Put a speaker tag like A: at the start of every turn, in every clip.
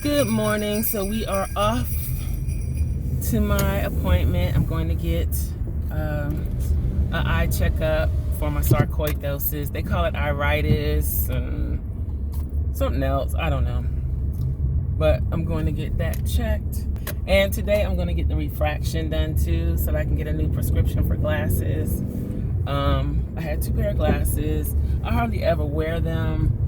A: Good morning. So we are off to my appointment. I'm going to get an eye checkup for my sarcoidosis. They call it iritis and something else. I don't know. But I'm going to get that checked. And today I'm going to get the refraction done too so that I can get a new prescription for glasses. I had 2 pair of glasses. I hardly ever wear them,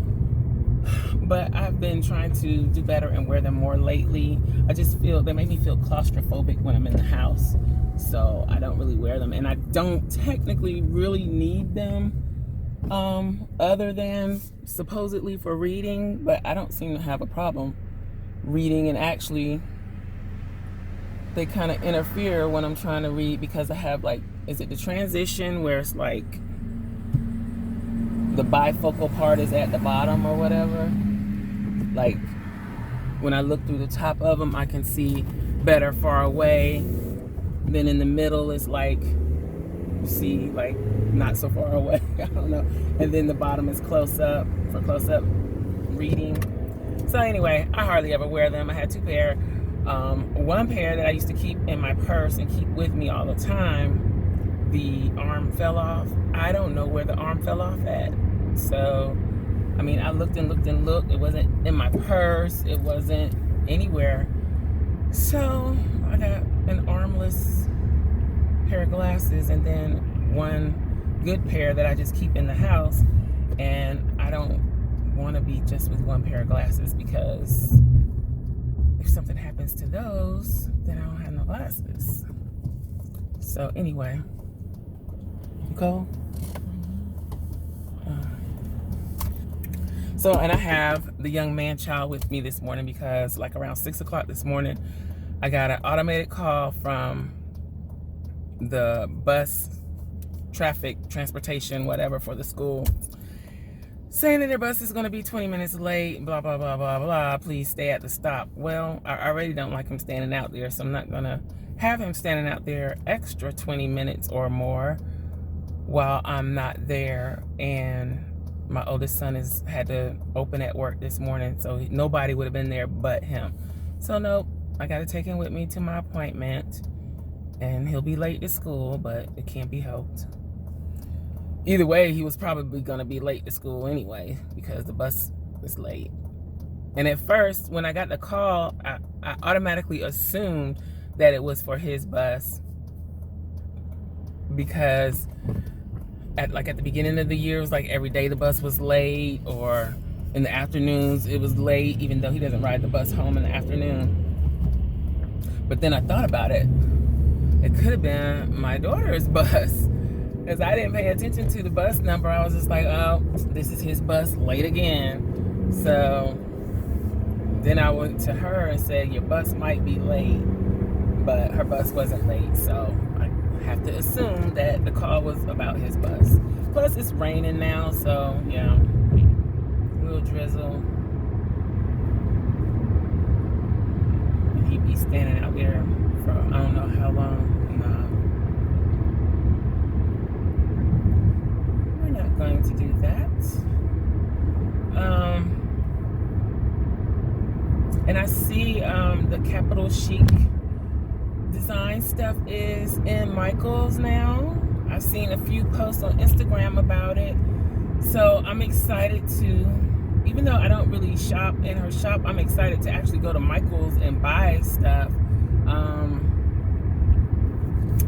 A: but I've been trying to do better and wear them more lately. I just feel they make me feel claustrophobic when I'm in the house, so I don't really wear them. And I don't technically really need them other than supposedly for reading, but I don't seem to have a problem reading, and actually they kind of interfere when I'm trying to read because I have, like, is it the transition where it's like the bifocal part is at the bottom or whatever? Like, when I look through the top of them, I can see better far away. Then in the middle is like, you see, like, not so far away. I don't know. And then the bottom is close up for close up reading. So anyway, I hardly ever wear them. I had 2 pair. One pair that I used to keep in my purse and keep with me all the time, the arm fell off. I don't know where the arm fell off at. So, I mean, I looked and looked and looked. It wasn't in my purse. It wasn't anywhere. So, I got an armless pair of glasses and then one good pair that I just keep in the house. And I don't want to be just with 1 pair of glasses because if something happens to those, then I don't have no glasses. So, anyway. Nicole? So, and I have the young man child with me this morning because, like, around 6 o'clock this morning, I got an automated call from the bus transportation, whatever, for the school, saying that their bus is going to be 20 minutes late, blah, blah, blah, blah, blah. Please stay at the stop. Well, I already don't like him standing out there, so I'm not going to have him standing out there extra 20 minutes or more while I'm not there. And my oldest son had to open at work this morning, so nobody would have been there but him. So nope, I got to take him with me to my appointment, and he'll be late to school, but it can't be helped. Either way, he was probably going to be late to school anyway because the bus was late. And at first, when I got the call, I automatically assumed that it was for his bus because at the beginning of the year, it was like every day the bus was late, or in the afternoons it was late, even though he doesn't ride the bus home in the afternoon. But then I thought about it. It could have been my daughter's bus because I didn't pay attention to the bus number. I was just like, oh, this is his bus, late again. So then I went to her and said, your bus might be late, but her bus wasn't late. So I have to assume that the call was about his bus. Plus it's raining now, so yeah, little drizzle. And he'd be standing out there for I don't know how long. We're not going to do that. And I see the Capital Chic design stuff is in Michael's now. I've seen a few posts on Instagram about it, so I'm excited to, even though I don't really shop in her shop, I'm excited to actually go to Michael's and buy stuff.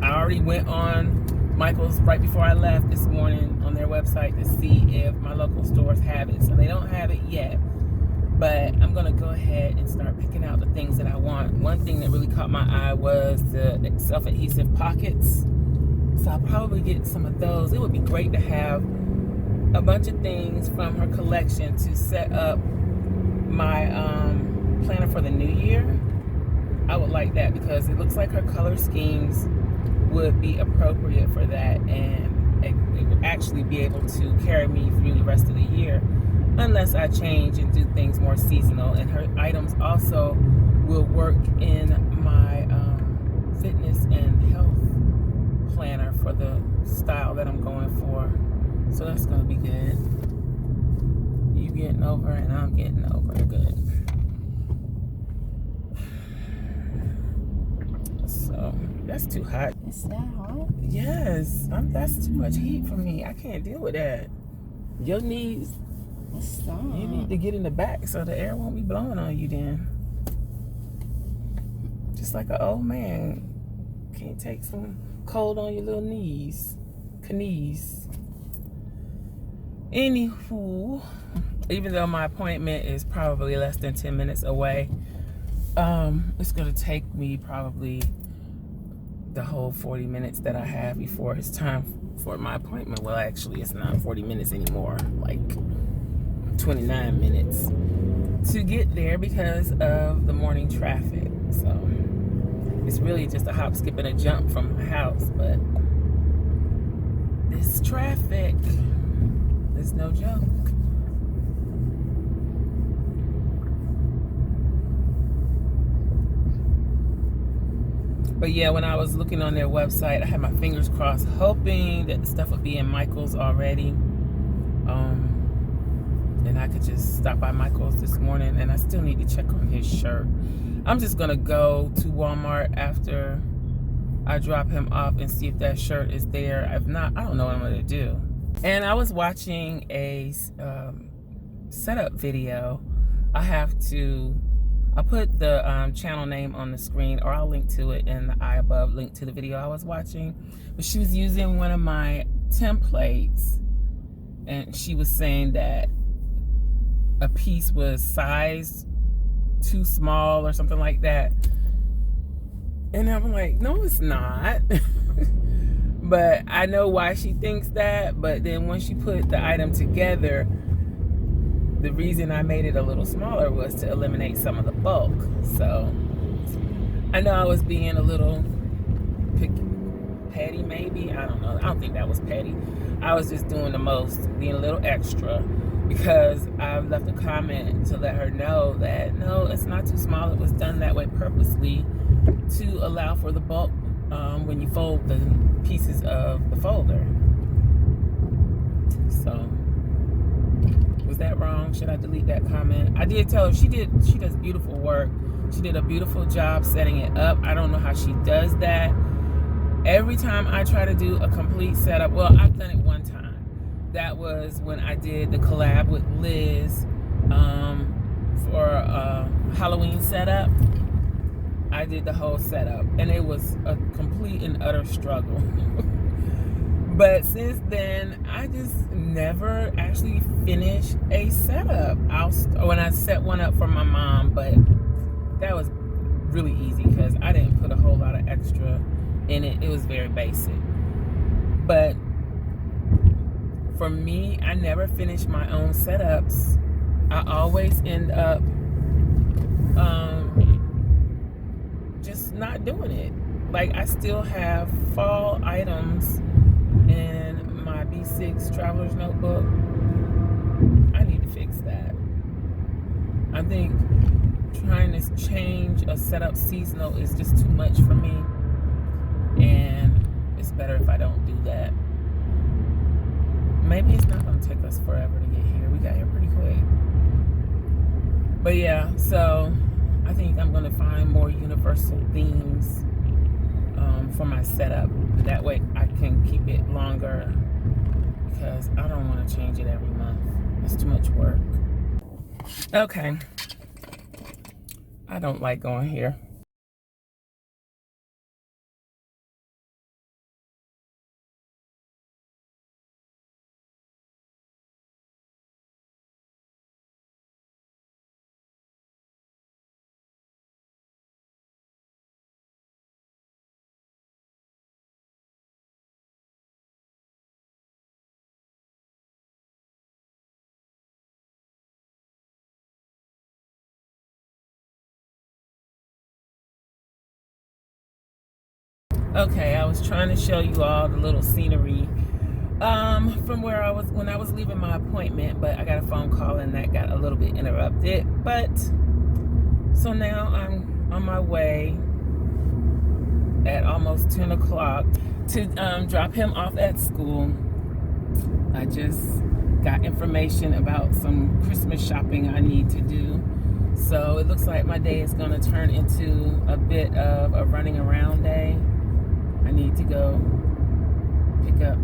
A: I already went on Michael's right before I left this morning on their website to see if my local stores have it. So they don't have it yet, but I'm gonna go ahead and start picking out the things that I want. One thing that really caught my eye was the self-adhesive pockets. So I'll probably get some of those. It would be great to have a bunch of things from her collection to set up my planner for the new year. I would like that because it looks like her color schemes would be appropriate for that, and it would actually be able to carry me through the rest of the year unless I change and do things more seasonal. And her items also will work in my fitness and health planner for the style that I'm going for. So that's going to be good. You getting over and I'm getting over. Good. That's too hot.
B: It's that hot?
A: Yes, that's too much heat for me. I can't deal with that. Your knees, you need to get in the back so the air won't be blowing on you then. Just like an old man. Can't take some cold on your little knees. Knees. Anywho, even though my appointment is probably less than 10 minutes away, it's gonna take me probably the whole 40 minutes that I have before it's time for my appointment. Well, actually, it's not 40 minutes anymore, like 29 minutes to get there because of the morning traffic. So it's really just a hop, skip, and a jump from my house, but this traffic is no joke. But yeah, when I was looking on their website, I had my fingers crossed, hoping that the stuff would be in Michael's already. And I could just stop by Michael's this morning, and I still need to check on his shirt. I'm just gonna go to Walmart after I drop him off and see if that shirt is there. If not, I don't know what I'm gonna do. And I was watching a setup video. I'll put the channel name on the screen, or I'll link to it in the eye above, link to the video I was watching. But she was using one of my templates, and she was saying that a piece was sized too small or something like that. And I'm like, no, it's not. But I know why she thinks that. But then when she put the item together, the reason I made it a little smaller was to eliminate some of the bulk. So I know I was being a little petty, maybe. I don't know. I don't think that was petty. I was just doing the most, being a little extra, because I left a comment to let her know that no, it's not too small. It was done that way purposely to allow for the bulk when you fold the pieces of the folder. So was that wrong? Should I delete that comment? I did tell her she does beautiful work. She did a beautiful job setting it up. I don't know how she does that. Every time I try to do a complete setup, well, I've done it one time. That was when I did the collab with Liz for a Halloween setup. I did the whole setup, and it was a complete and utter struggle. But since then, I just never actually finished a setup. When I set one up for my mom, but that was really easy because I didn't put a whole lot of extra in it. It was very basic. But for me, I never finish my own setups. I always end up just not doing it. Like, I still have fall items in my B6 Traveler's Notebook. I need to fix that. I think trying to change a setup seasonal is just too much for me. And it's better if I don't do that. Maybe it's not going to take us forever to get here. We got here pretty quick. But yeah, so I think I'm going to find more universal themes for my setup. That way I can keep it longer, because I don't want to change it every month. It's too much work. Okay. I don't like going here. Okay, I was trying to show you all the little scenery from where I was when I was leaving my appointment, but I got a phone call and that got a little bit interrupted. But so now I'm on my way at almost 10 o'clock to drop him off at school. I just got information about some Christmas shopping I need to do. So it looks like my day is going to turn into a bit of a running around day. I need to go pick up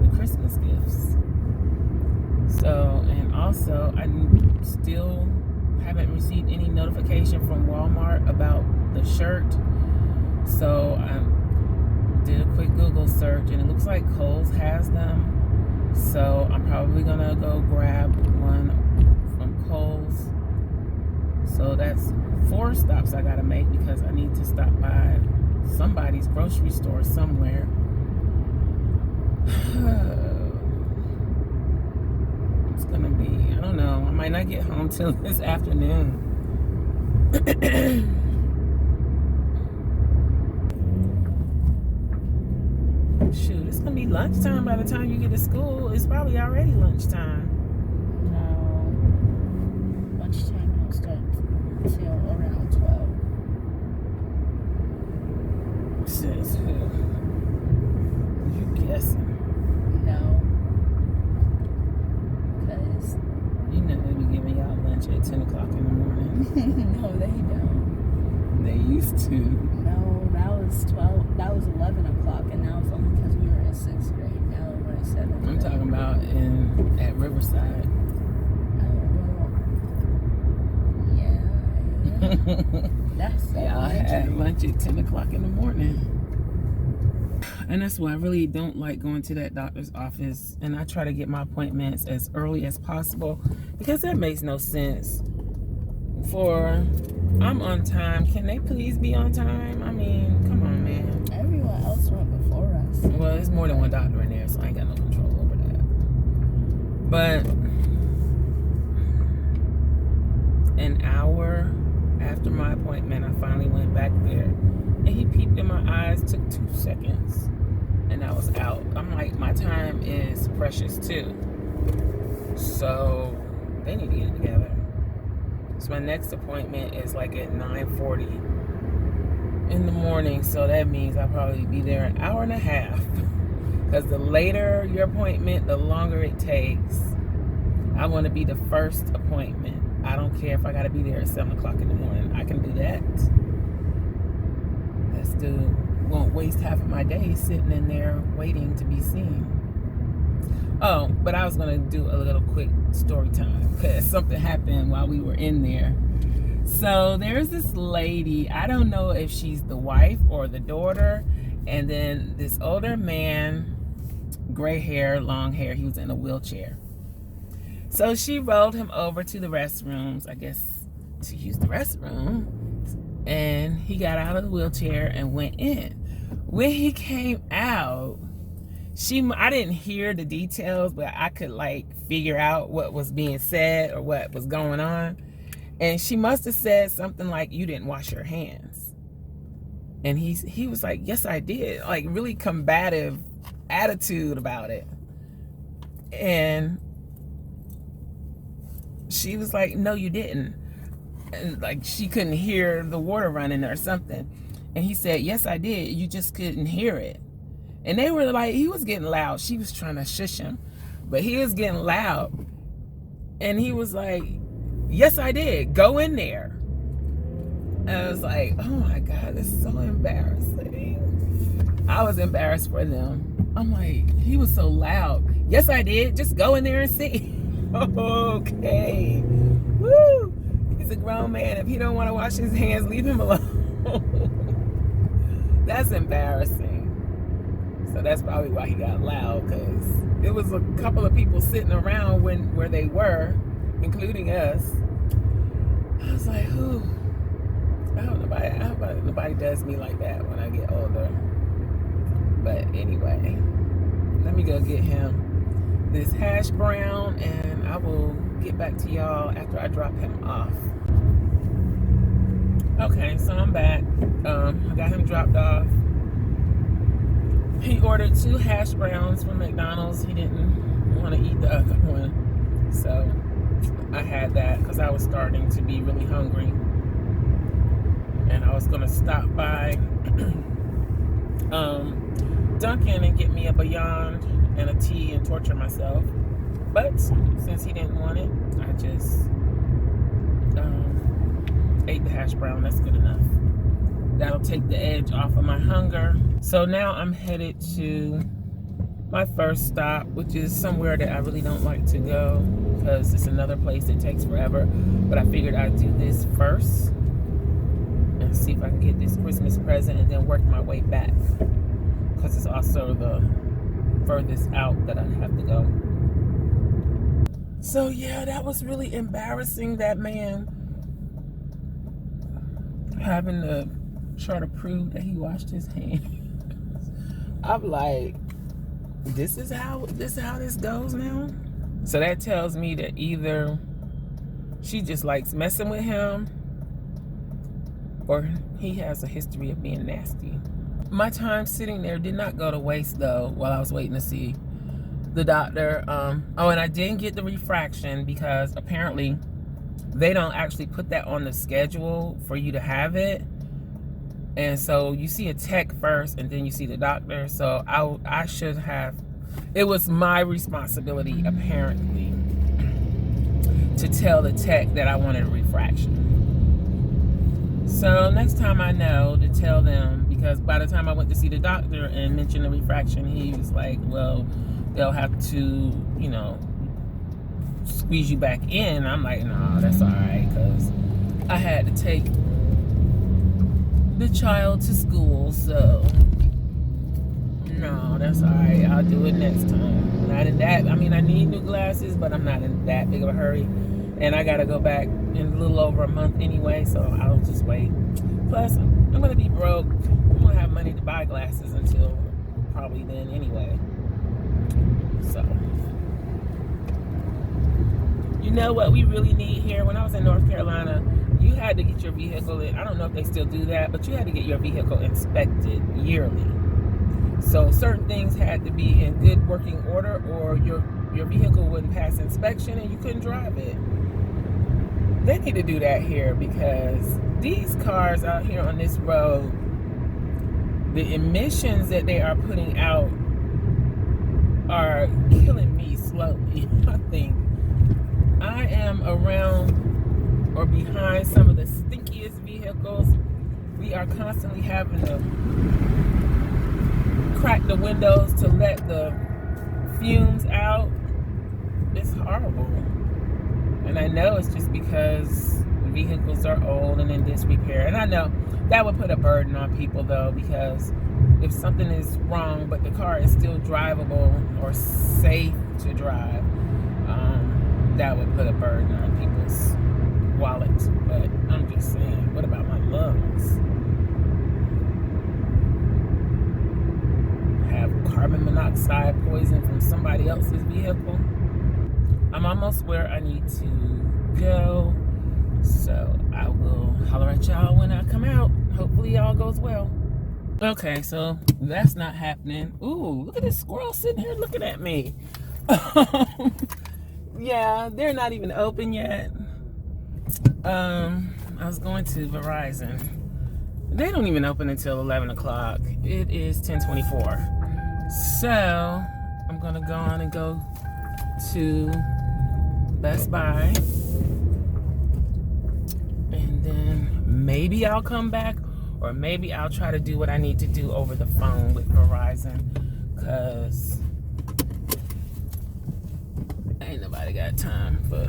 A: the Christmas gifts. So, and also I still haven't received any notification from Walmart about the shirt. So I did a quick Google search and it looks like Kohl's has them. So I'm probably gonna go grab one from Kohl's. So that's 4 stops I gotta make because I need to stop by somebody's grocery store somewhere. It's gonna be, I don't know, I might not get home till this afternoon. Shoot, it's gonna be lunchtime by the time you get to school. It's probably already lunchtime.
B: No. Lunchtime don't start until around 12.
A: Says who? You guessing?
B: No. Because
A: You know they be giving y'all lunch at 10 o'clock in the morning.
B: no, they don't.
A: They used to.
B: No, that was 12. That was 11 o'clock, and now it's only because we were in 6th grade. Now we're in 7th grade.
A: I'm talking about at Riverside.
B: That's
A: Y'all had lunch at 10 o'clock in the morning. And that's why I really don't like going to that doctor's office. And I try to get my appointments as early as possible because that makes no sense. I'm on time. Can they please be on time? I mean, come on, man.
B: Everyone else went before us.
A: Well, there's more than one doctor in there, so I ain't got no control over that. But an hour after my appointment, I finally went back there. And he peeped in my eyes, took 2 seconds, and I was out. I'm like, my time is precious too. So they need to get it together. So my next appointment is like at 9:40 in the morning. So that means I'll probably be there an hour and a half. Because the later your appointment, the longer it takes. I want to be the first appointment. I don't care if I got to be there at 7 o'clock in the morning. I can do that. That still won't waste half of my day sitting in there waiting to be seen. Oh, but I was going to do a little quick story time because something happened while we were in there. So there's this lady, I don't know if she's the wife or the daughter, and then this older man, gray hair, long hair, he was in a wheelchair. So she rolled him over to the restrooms, I guess, to use the restroom, and he got out of the wheelchair and went in. When he came out, I didn't hear the details, but I could like figure out what was being said or what was going on. And she must have said something like, "You didn't wash your hands." And he was like, "Yes, I did." Like really combative attitude about it. And she was like, "No, you didn't." And like she couldn't hear the water running or something. And he said, "Yes, I did. You just couldn't hear it." And they were like, he was getting loud. She was trying to shush him, but he was getting loud. And he was like, "Yes, I did. Go in there." And I was like, oh my God, this is so embarrassing. I was embarrassed for them. I'm like, he was so loud. "Yes, I did. Just go in there and see." Okay. Woo. He's a grown man. If he don't want to wash his hands, leave him alone. That's embarrassing. So that's probably why he got loud, because it was a couple of people sitting around where they were, including us. I was like, "Whew, I hope nobody does me like that when I get older." But anyway, let me go get him this hash brown, and I will get back to y'all after I drop him off. Okay, so I'm back. I got him dropped off. He ordered 2 hash browns from McDonald's. He didn't want to eat the other one. So I had that because I was starting to be really hungry. And I was going to stop by Dunkin' and get me a Beyond and a tea and torture myself. But since he didn't want it, I just ate the hash brown. That's good enough. That'll take the edge off of my hunger. So now I'm headed to my first stop, which is somewhere that I really don't like to go because it's another place that takes forever. But I figured I'd do this first and see if I can get this Christmas present and then work my way back, because it's also the furthest out that I have to go. So yeah, that was really embarrassing, that man having to try to prove that he washed his hands. I'm like, this is how this goes now? So that tells me that either she just likes messing with him or he has a history of being nasty. My time sitting there did not go to waste though while I was waiting to see the doctor. Oh, and I didn't get the refraction because apparently they don't actually put that on the schedule for you to have it. And so you see a tech first and then you see the doctor. So I should have, it was my responsibility apparently to tell the tech that I wanted a refraction. So next time I know to tell them, because by the time I went to see the doctor and mentioned the refraction, he was like, well, they'll have to, you know, squeeze you back in. I'm like, no, that's all right, because I had to take the child to school, so no, that's all right. I'll do it next time. Not in that, I mean, I need new glasses, but I'm not in that big of a hurry. And I gotta go back in a little over a month anyway, so I'll just wait. Plus, I'm gonna be broke. I won't have money to buy glasses until probably then anyway. So, you know what we really need here? When I was in North Carolina, you had to get your vehicle, I don't know if they still do that, but you had to get your vehicle inspected yearly. So certain things had to be in good working order or your vehicle wouldn't pass inspection and you couldn't drive it. They need to do that here, because these cars out here on this road, the emissions that they are putting out are killing me slowly. I think I am around or behind some of the stinkiest vehicles. We are constantly having to crack the windows to let the fumes out. It's horrible. And I know it's just because vehicles are old and in disrepair. And I know that would put a burden on people though, because if something is wrong but the car is still drivable or safe to drive, that would put a burden on people's wallets. But I'm just saying, what about my lungs? Have carbon monoxide poison from somebody else's vehicle? I'm almost where I need to go, so I will holler at y'all when I come out. Hopefully all goes well. Okay, so that's not happening. Ooh, look at this squirrel sitting here looking at me. Yeah, they're not even open yet. I was going to Verizon. They don't even open until 11 o'clock. It is 10:24. So I'm gonna go on and go to Best Buy, and then maybe I'll come back, or maybe I'll try to do what I need to do over the phone with Verizon, because ain't nobody got time for,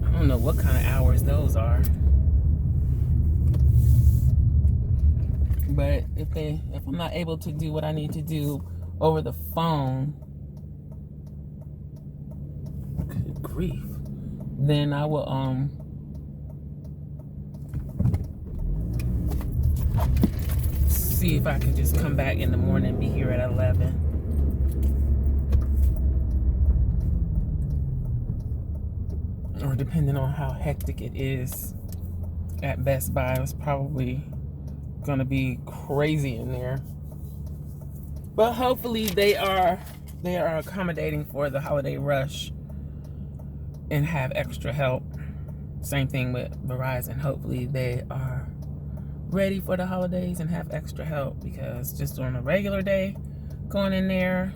A: I don't know what kind of hours those are. But if I'm not able to do what I need to do over the phone, good grief, then I will see if I can just come back in the morning and be here at 11. Or depending on how hectic it is at Best Buy, it's probably gonna be crazy in there. But hopefully they are accommodating for the holiday rush and have extra help. Same thing with Verizon. Hopefully they are ready for the holidays and have extra help, because just on a regular day going in there,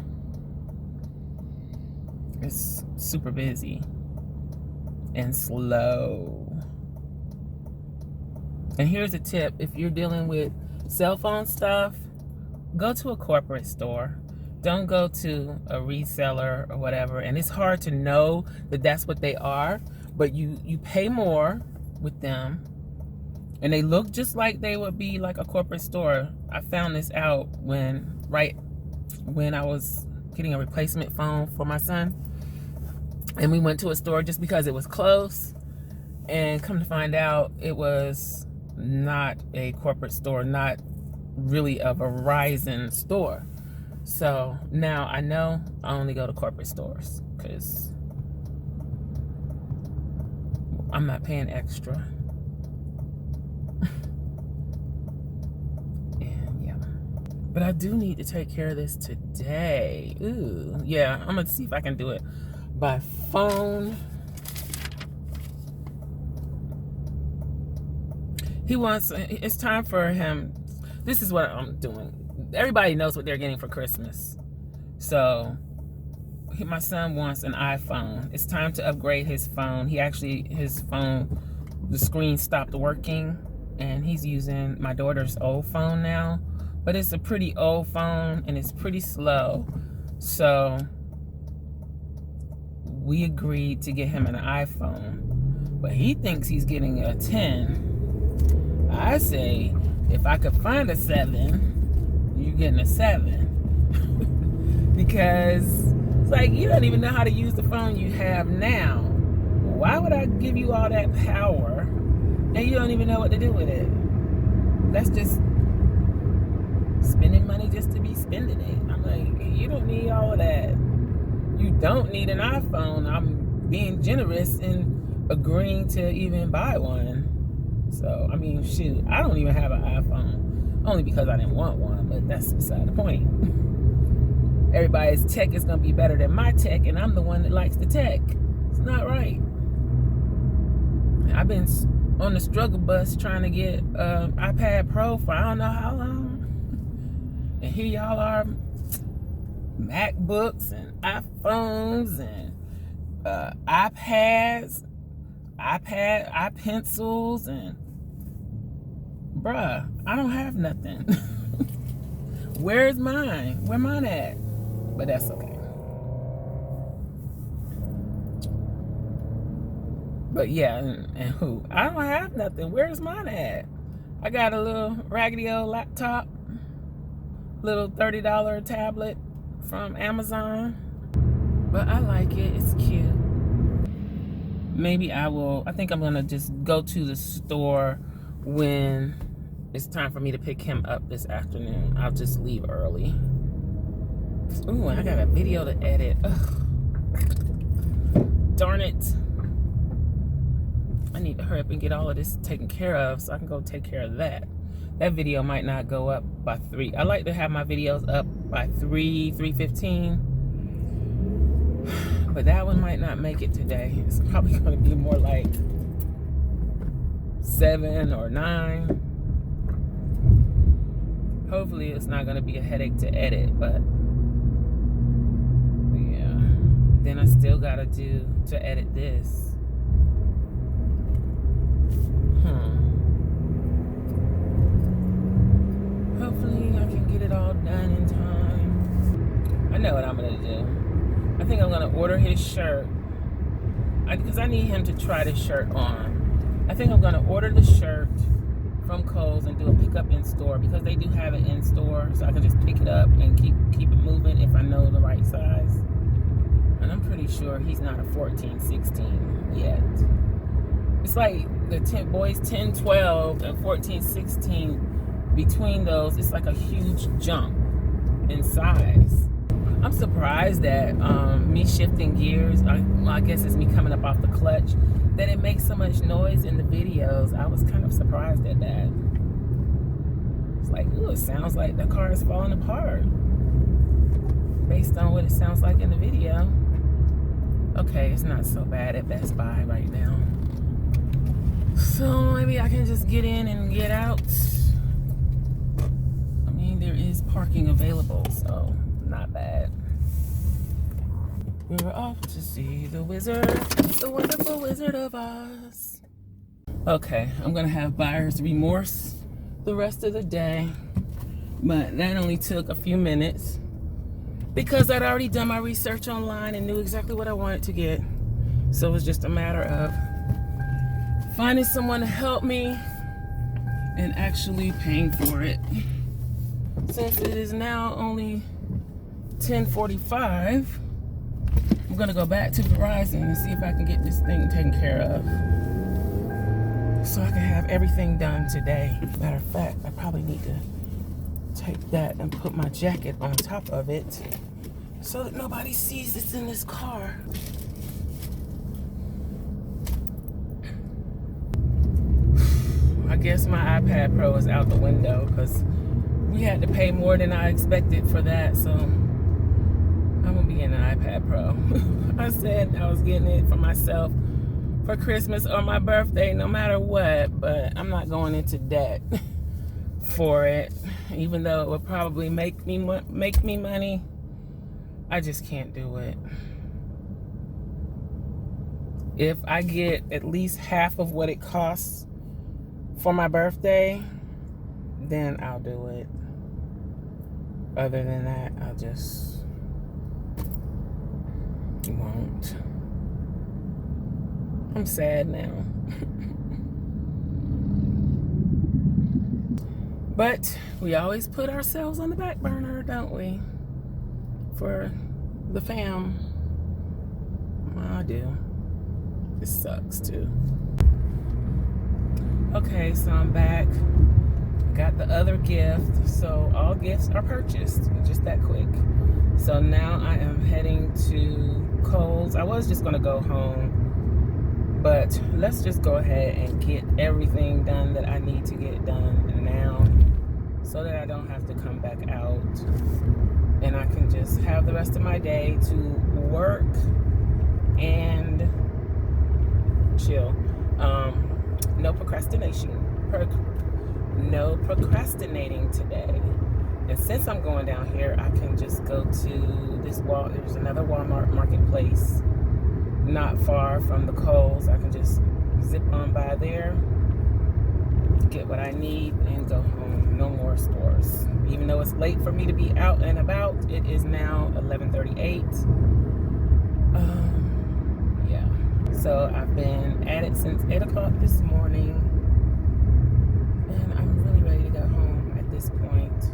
A: it's super busy and slow. And here's a tip: if you're dealing with cell phone stuff, go to a corporate store. Don't go to a reseller or whatever. And it's hard to know that that's what they are, but you pay more with them, and they look just like they would be like a corporate store. I found this out right when I was getting a replacement phone for my son, and we went to a store just because it was close, and come to find out it was not a corporate store, not really a Verizon store. So now I know I only go to corporate stores because I'm not paying extra. And yeah, but I do need to take care of this today. Ooh, yeah, I'm gonna see if I can do it by phone. It's time for him. This is what I'm doing. Everybody knows what they're getting for Christmas. So my son wants an iPhone. It's time to upgrade his phone. His phone, the screen stopped working, and he's using my daughter's old phone now. But it's a pretty old phone, and it's pretty slow. So we agreed to get him an iPhone. But he thinks he's getting a 10. I say, if I could find a 7, you're getting a 7. Because it's like, you don't even know how to use the phone you have now. Why would I give you all that power and you don't even know what to do with it? That's just spending money just to be spending it. I'm like, you don't need all of that. You don't need an iPhone. I'm being generous in agreeing to even buy one. So, I mean, shoot, I don't even have an iPhone. Only because I didn't want one, but that's beside the point. Everybody's tech is going to be better than my tech, and I'm the one that likes the tech. It's not right. I've been on the struggle bus trying to get an iPad Pro for I don't know how long. And here y'all are, MacBooks and iPhones and iPads, iPencils, and bruh, I don't have nothing. Where's mine? Where mine at? But that's okay. But yeah, and who? I don't have nothing. Where's mine at? I got a little raggedy old laptop, little $30 tablet from Amazon. But I like it. It's cute. Maybe I think I'm gonna just go to the store when it's time for me to pick him up this afternoon. I'll just leave early. Ooh, I got a video to edit. Ugh. Darn it. I need to hurry up and get all of this taken care of so I can go take care of that. That video might not go up by 3. I like to have my videos up by 3:15. But that one might not make it today. It's probably going to be more like 7 or 9. Hopefully it's not going to be a headache to edit, but yeah. Then I still got to edit this. Hopefully I can get it all done in time. I know what I'm going to do. I think I'm going to order his shirt. Because I need him to try this shirt on. I think I'm going to order the shirt from Kohl's and do a pickup in store, because they do have it in store, so I can just pick it up and keep it moving if I know the right size. And I'm pretty sure he's not a 14-16 yet. It's like the boys 10-12 and 14-16, between those, it's like a huge jump in size. I'm surprised that me shifting gears, I guess it's me coming up off the clutch, that it makes so much noise in the videos. I was kind of surprised at that. It's like, ooh, it sounds like the car is falling apart based on what it sounds like in the video. Okay, it's not so bad at Best Buy right now. So maybe I can just get in and get out. I mean, there is parking available, so not bad. We're off to see the wizard, the wonderful Wizard of Oz. Okay, I'm gonna have buyer's remorse the rest of the day, but that only took a few minutes because I'd already done my research online and knew exactly what I wanted to get. So it was just a matter of finding someone to help me and actually paying for it. Since it is now only 10:45, I'm gonna go back to Verizon and see if I can get this thing taken care of so I can have everything done today. Matter of fact, I probably need to take that and put my jacket on top of it so that nobody sees it's in this car. I guess my iPad Pro is out the window because we had to pay more than I expected for that, so I'm gonna be getting an iPad Pro. I said I was getting it for myself for Christmas or my birthday, no matter what, but I'm not going into debt for it, even though it would probably make me money. I just can't do it. If I get at least half of what it costs for my birthday, then I'll do it. Other than that, I'll just won't. I'm sad now. But we always put ourselves on the back burner, don't we? For the fam. I do. This sucks too. Okay, so I'm back. Got the other gift. So all gifts are purchased. Just that quick. So now I am heading to Kohl's. I was just gonna go home, but let's just go ahead and get everything done that I need to get done now so that I don't have to come back out and I can just have the rest of my day to work and chill. No procrastinating today. And since I'm going down here, I can just go to this there's another Walmart marketplace not far from the Kohl's. I can just zip on by there, get what I need, and go home. No more stores. Even though it's late for me to be out and about, it is now 11:38. Yeah. So I've been at it since 8 o'clock this morning, and I'm really ready to go home at this point.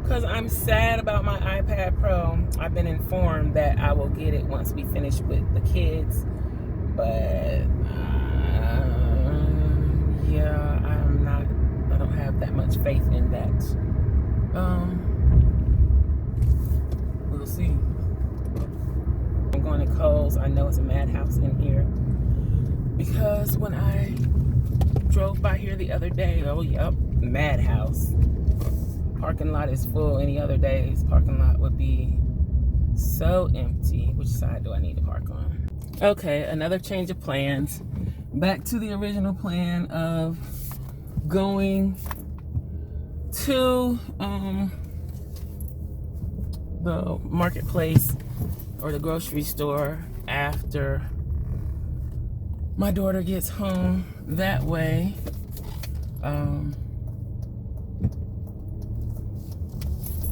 A: Because I'm sad about my iPad Pro. I've been informed that I will get it once we finish with the kids. But, yeah, I don't have that much faith in that. We'll see. I'm going to Kohl's. I know it's a madhouse in here. Because when I drove by here the other day, oh, yep, madhouse. Parking lot is full. Any other days, parking lot would be so empty. Which side do I need to park on? Okay, another change of plans. Back to the original plan of going to the marketplace or the grocery store after my daughter gets home. That way,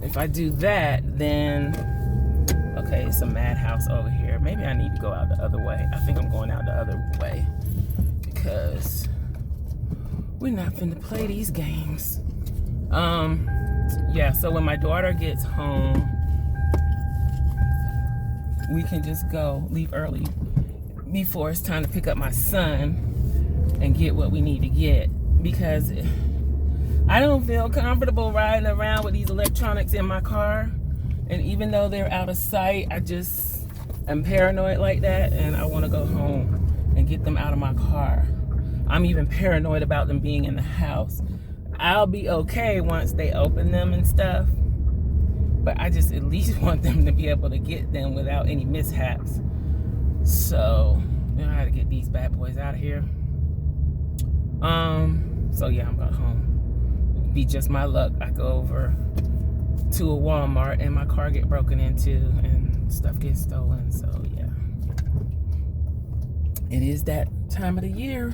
A: if I do that, then, okay, it's a madhouse over here. Maybe I need to go out the other way. I think I'm going out the other way because we're not finna play these games. Yeah, so when my daughter gets home, we can just leave early before it's time to pick up my son and get what we need to get, because I don't feel comfortable riding around with these electronics in my car. And even though they're out of sight, I just am paranoid like that, and I want to go home and get them out of my car. I'm even paranoid about them being in the house. I'll be okay once they open them and stuff, but I just at least want them to be able to get them without any mishaps. So, you know, I gotta get these bad boys out of here. So yeah, I'm going home. It'd be just my luck I go over to a Walmart and my car get broken into and stuff gets stolen. So yeah, it is that time of the year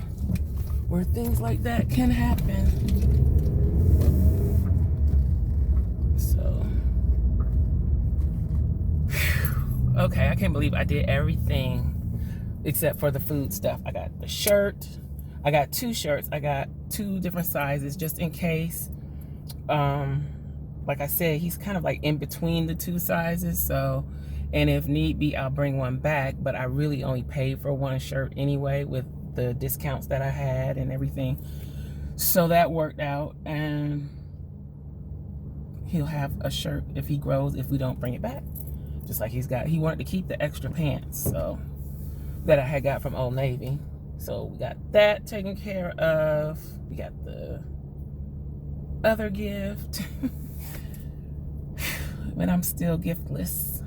A: where things like that can happen. So, okay, I can't believe I did everything except for the food stuff. I got the shirt. I got 2 shirts. I got 2 different sizes just in case. Like I said, he's kind of like in between the 2 sizes. So, and if need be, I'll bring one back. But I really only paid for 1 shirt anyway with the discounts that I had and everything. So that worked out. And he'll have a shirt if he grows, if we don't bring it back. Just like he wanted to keep the extra pants, so that I had got from Old Navy. So we got that taken care of. We got the other gift. But I'm still giftless.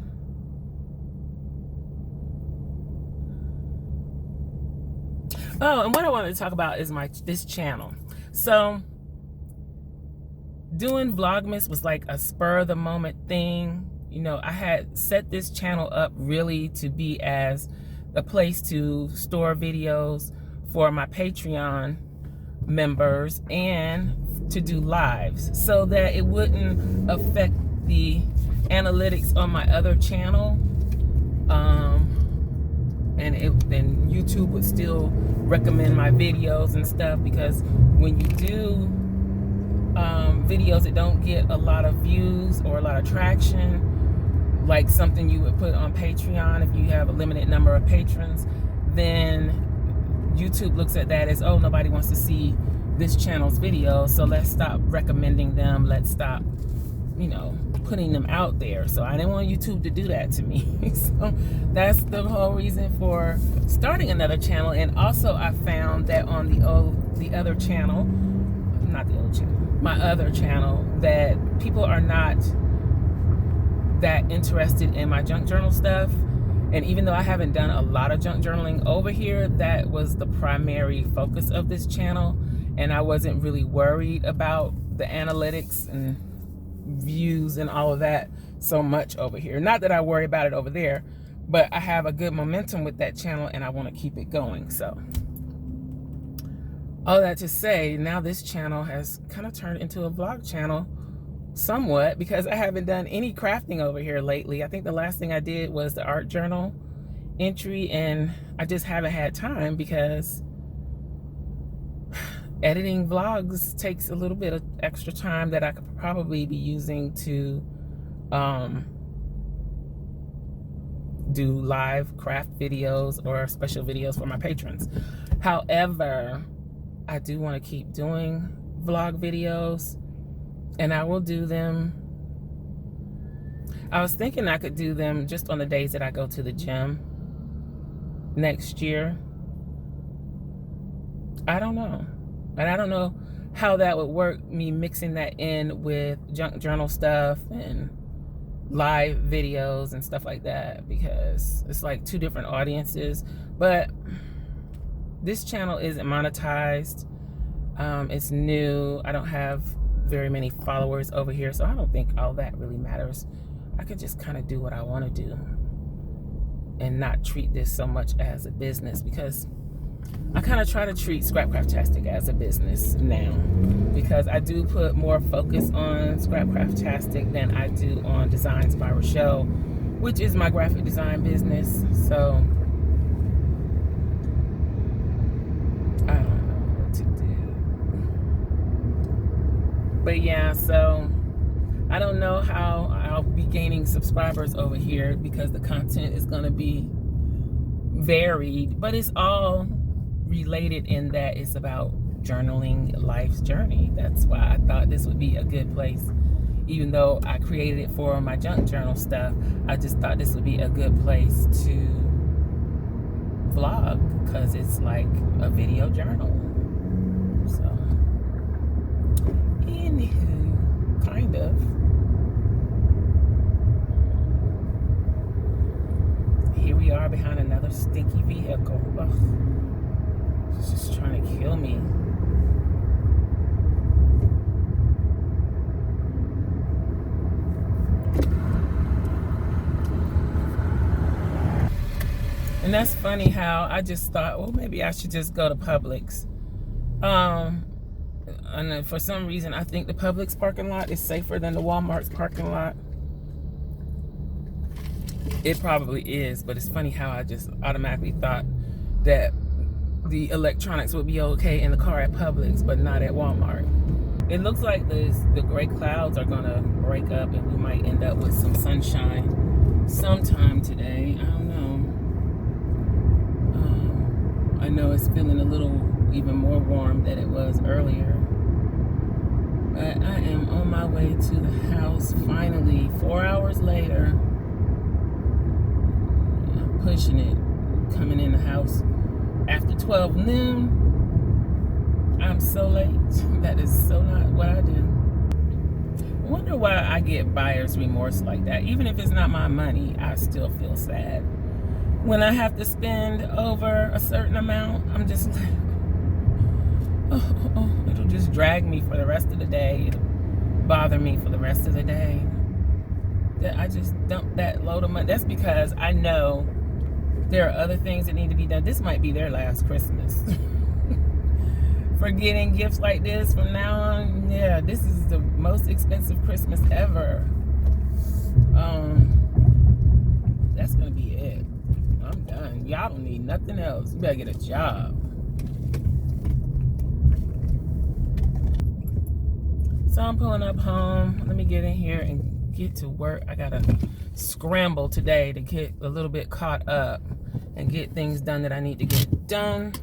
A: Oh, and what I wanted to talk about is this channel. So doing Vlogmas was like a spur of the moment thing. You know, I had set this channel up really to be as a place to store videos for my Patreon members and to do lives so that it wouldn't affect the analytics on my other channel. And YouTube would still recommend my videos and stuff, because when you do videos that don't get a lot of views or a lot of traction, like something you would put on Patreon if you have a limited number of patrons, then YouTube looks at that as, oh, nobody wants to see this channel's video, so let's stop recommending them, let's stop, you know, putting them out there. So I didn't want YouTube to do that to me. So that's the whole reason for starting another channel. And also I found that on the other channel, not the old channel, my other channel, that people are not that interested in my junk journal stuff. And even though I haven't done a lot of junk journaling over here, that was the primary focus of this channel. And I wasn't really worried about the analytics and views and all of that so much over here. Not that I worry about it over there, but I have a good momentum with that channel and I want to keep it going. So all that to say, now this channel has kind of turned into a vlog channel somewhat, because I haven't done any crafting over here lately. I think the last thing I did was the art journal entry, and I just haven't had time because editing vlogs takes a little bit of extra time that I could probably be using to do live craft videos or special videos for my patrons. However, I do want to keep doing vlog videos, and I will do them. I was thinking I could do them just on the days that I go to the gym next year. I don't know. And I don't know how that would work, me mixing that in with junk journal stuff and live videos and stuff like that, because it's like 2 different audiences. But this channel isn't monetized. It's new. I don't have very many followers over here, so I don't think all that really matters. I could just kind of do what I want to do and not treat this so much as a business, because I kind of try to treat SCRAPCRAFTASTIC as a business now, because I do put more focus on SCRAPCRAFTASTIC than I do on Designs by Rachelle, which is my graphic design business. So I don't know what to do. But yeah, so I don't know how I'll be gaining subscribers over here, because the content is going to be varied, but it's all related in that it's about journaling life's journey. That's why I thought this would be a good place. Even though I created it for my junk journal stuff, I just thought this would be a good place to vlog, because it's like a video journal. So anywho, kind of. Here we are behind another stinky vehicle. Ugh. It's just trying to kill me. And that's funny how I just thought, well, maybe I should just go to Publix. And then for some reason, I think the Publix parking lot is safer than the Walmart's parking lot. It probably is, but it's funny how I just automatically thought that the electronics would be okay in the car at Publix, but not at Walmart. It looks like the gray clouds are gonna break up and we might end up with some sunshine sometime today. I don't know. I know it's feeling a little even more warm than it was earlier. But I am on my way to the house finally, 4 hours later. I'm pushing it, coming in the house after 12 noon. I'm so late. That is so not what I do. I wonder why I get buyer's remorse like that. Even if it's not my money, I still feel sad. When I have to spend over a certain amount, I'm just like, it'll just drag me for the rest of the day. It'll bother me for the rest of the day. That I just dump that load of money. That's because I know there are other things that need to be done. This might be their last Christmas. For getting gifts like this from now on, yeah, this is the most expensive Christmas ever. That's gonna be it. I'm done. Y'all don't need nothing else. You better get a job. So I'm pulling up home. Let me get in here and get to work. I gotta scramble today to get a little bit caught up and get things done that I need to get done.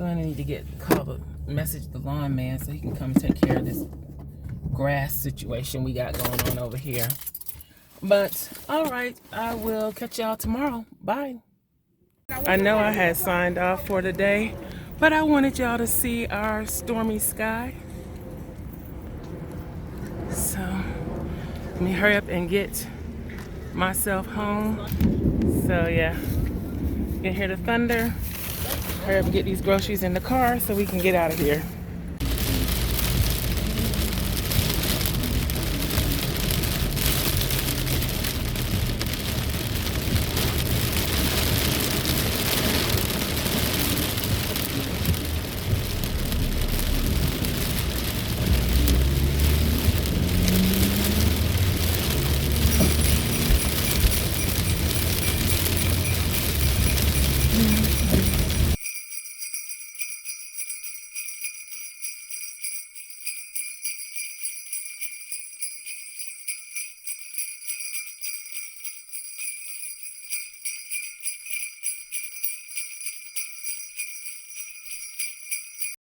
A: I need to message the lawn man so he can come take care of this grass situation we got going on over here. But all right, I will catch y'all tomorrow. Bye. I know I had signed off for today, but I wanted y'all to see our stormy sky. So let me hurry up and get myself home. So yeah, you can hear the thunder. Hurry up and get these groceries in the car so we can get out of here.